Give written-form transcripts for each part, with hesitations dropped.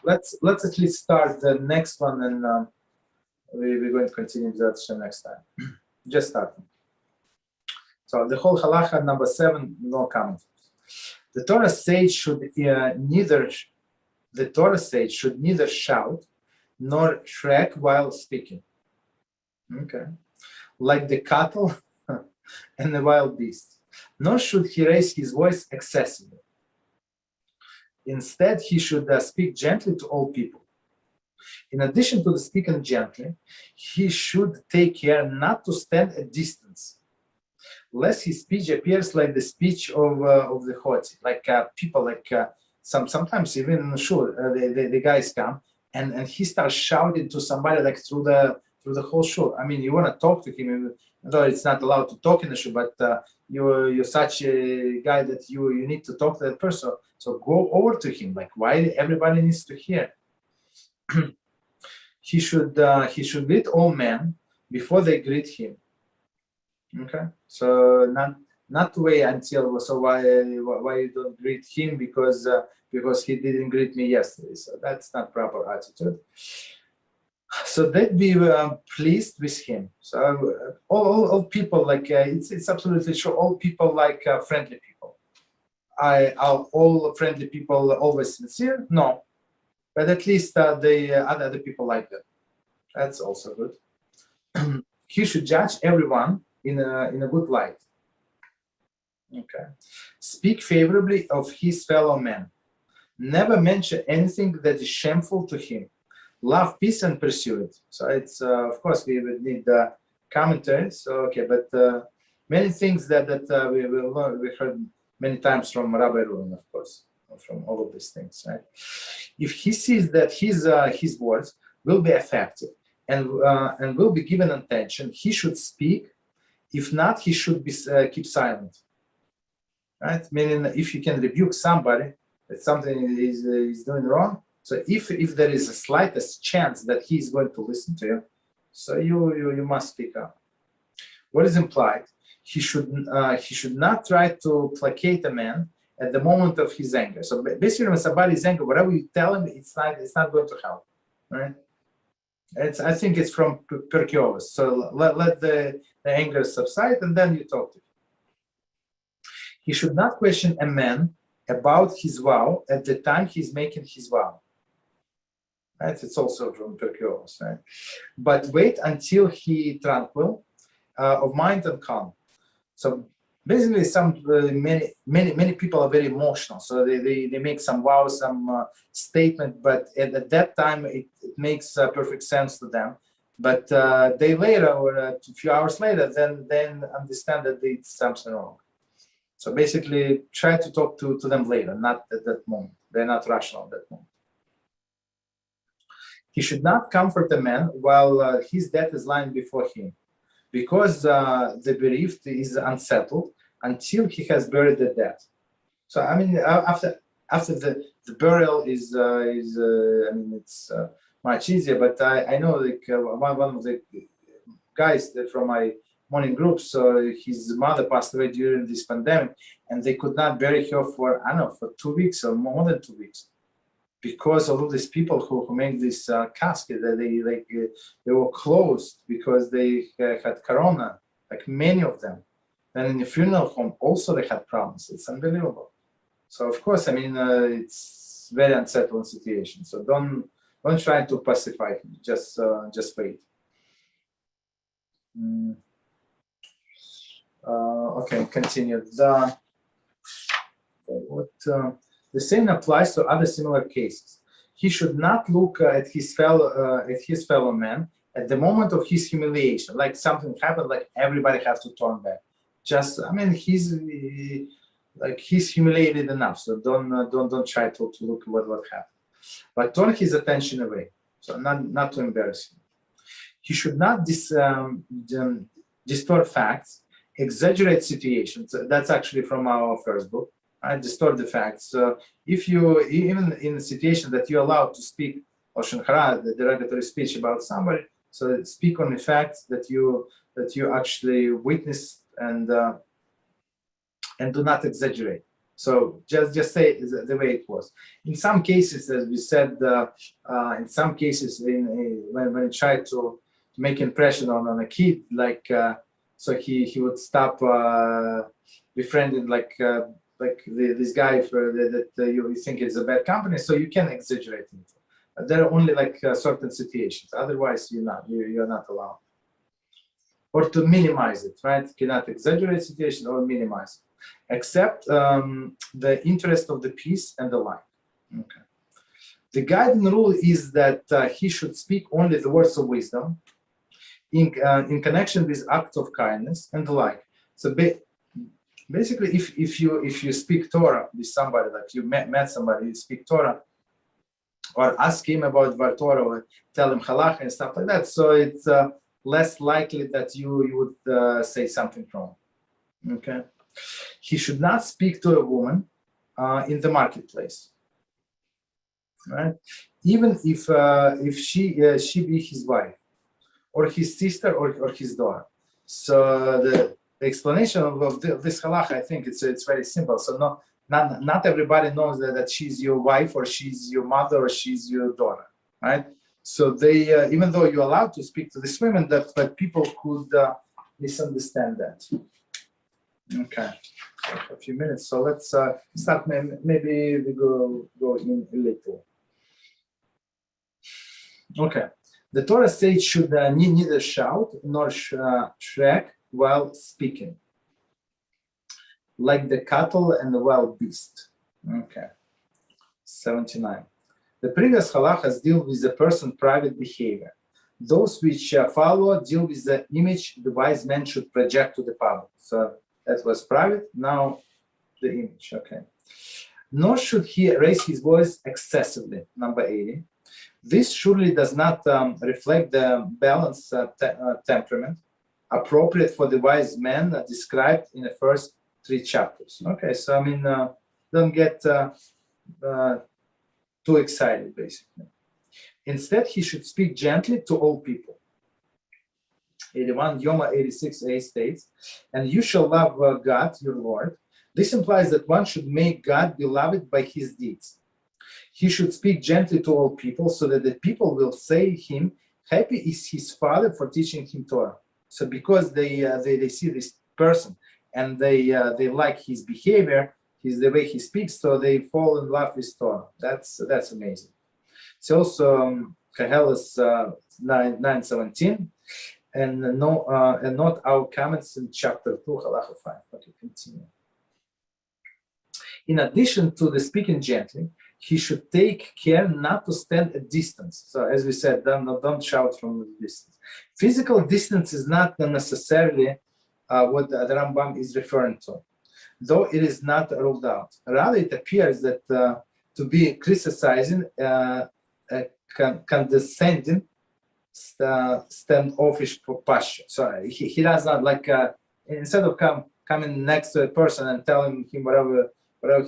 let's at least start the next one, and we're going to continue that next time. Just starting. So the whole halacha number 7, no comment. The Torah sage should neither shout nor shrek while speaking. Okay, like the cattle and the wild beasts. Nor should he raise his voice excessively. Instead, he should speak gently to all people. In addition to the speaking gently, he should take care not to stand at distance, lest his speech appears like the speech of the haughty, like people, like sometimes even in the shul, the guys come and he starts shouting to somebody like through the whole shul. I mean, you want to talk to him, though it's not allowed to talk in the shul, but you're such a guy that you need to talk to that person. So go over to him, like why everybody needs to hear. He should greet all men before they greet him. Okay, so not to wait until, so why you don't greet him because he didn't greet me yesterday. So that's not proper attitude. So that be pleased with him. So all people, like it's absolutely true. All people like friendly people. Are all friendly people always sincere? No, but at least the other people like that. That's also good. He should judge everyone in a good light. Okay. Speak favorably of his fellow man. Never mention anything that is shameful to him. Love peace and pursue it. So it's of course we would need commentary. So okay, but many things that we heard many times from Rabbi, of course, from all of these things. Right? If he sees that his words will be effective and will be given attention, he should speak. If not, he should be keep silent. Right? Meaning, if you can rebuke somebody that something is doing wrong, so if there is a slightest chance that he is going to listen to you, so you must speak up. What is implied? He should not try to placate a man at the moment of his anger. So basically, when somebody is angry, whatever you tell him, it's not going to help. Right? I think it's from Perkios. So let the anger subside, and then you talk to him. He should not question a man about his vow at the time he's making his vow. Right? It's also from Perkios. Right? But wait until he tranquil of mind and calm. So basically, many people are very emotional. So they make some vow, some statement, but at that time it makes perfect sense to them. But a day later or a few hours later, then understand that it's something wrong. So basically, try to talk to them later, not at that moment. They're not rational at that moment. He should not comfort a man while his death is lying before him, because the bereaved is unsettled until he has buried the dead. So I mean, after the burial is I mean, it's much easier. But I know like one of the guys that from my morning groups, his mother passed away during this pandemic, and they could not bury her for, I don't know, for 2 weeks or more than 2 weeks, because of all these people who made this casket, that they were closed because they had corona, like many of them. And in the funeral home also they had problems. It's unbelievable. So of course, I mean, it's very unsettling situation. So don't try to pacify him. Just wait. Okay, continue. The same applies to other similar cases. He should not look at his fellow man at the moment of his humiliation, like something happened, like everybody has to turn back. Just, I mean, he's humiliated enough, so don't try to look at what happened, but turn his attention away, so not to embarrass him. He should not distort facts, exaggerate situations. That's actually from our first book. I distort the facts. So if you, even in a situation that you're allowed to speak Lashon Hara, the derogatory speech about somebody, so speak on the facts that you actually witnessed, and do not exaggerate. So just say the way it was. In some cases, as we said, in some cases, when you try to make impression on a kid, like so he would stop befriending this guy that you think is a bad company. So you can exaggerate it. There are only like certain situations. Otherwise, you're not allowed. Or to minimize it, right? You cannot exaggerate situation or minimize it, except the interest of the peace and the like. Okay. The guiding rule is that he should speak only the words of wisdom in connection with acts of kindness and the like. So basically, if you speak Torah with somebody, like you met somebody, you speak Torah, or ask him about Torah, or tell him Halachah and stuff like that, so it's less likely that you would say something wrong. Okay, he should not speak to a woman in the marketplace, right? Even if she be his wife, or his sister, or his daughter. So the explanation of this halachah, I think it's very simple. So not everybody knows that she's your wife, or she's your mother, or she's your daughter, right? So they, even though you're allowed to speak to these women, but people could misunderstand that. Okay, a few minutes. So let's start. Maybe we go in a little. Okay, the Torah says should neither shout nor shrek while speaking, like the cattle and the wild beast. Okay, 79. The previous halachas deal with the person's private behavior. Those which follow deal with the image the wise man should project to the public. So that was private, now the image, okay. Nor should he raise his voice excessively, number 80. This surely does not reflect the balanced temperament appropriate for the wise man described in the first 3 chapters. Okay, so I mean, don't get too excited, basically. Instead, he should speak gently to all people. 81, Yoma 86a states, and you shall love God, your Lord. This implies that one should make God beloved by his deeds. He should speak gently to all people so that the people will say him, happy is his father for teaching him Torah. So because they see this person and they like his behavior, the way he speaks, so they fall in love with Torah. That's amazing. It's also Kahelis 9:17, and note our comments in chapter 2, Halachah 5. Okay, continue. In addition to the speaking gently, he should take care not to stand at distance. So as we said, don't shout from the distance. Physical distance is not necessarily what the Rambam is referring to, though it is not ruled out. Rather, it appears that to be criticizing, condescending, standoffish posture. So he does not like, instead of coming next to a person and telling him whatever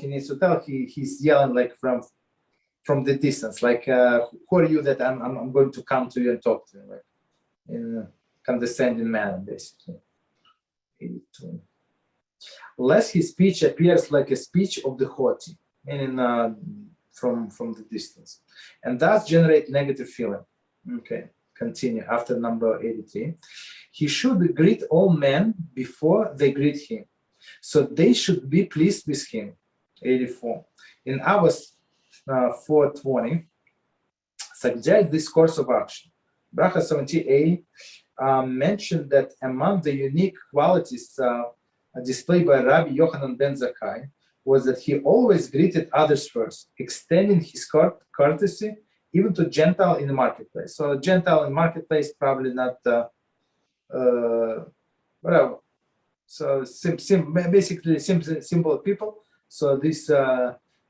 he needs to tell, he's yelling like from the distance, like who are you that I'm going to come to you and talk to you, like in a condescending manner, basically. 82. Lest his speech appears like a speech of the haughty, meaning from the distance, and thus generate negative feeling. Okay, continue after number 83. He should greet all men before they greet him, so they should be pleased with him. 84. In Avos 4:20, suggest this course of action. Bracha 70a mentioned that among the unique qualities displayed by Rabbi Yochanan ben Zakkai was that he always greeted others first, extending his courtesy even to Gentile in the marketplace. So Gentile in the marketplace, probably not, whatever. So basically simple people. So this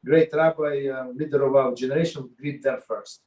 great rabbi, leader of our generation, would greet them first.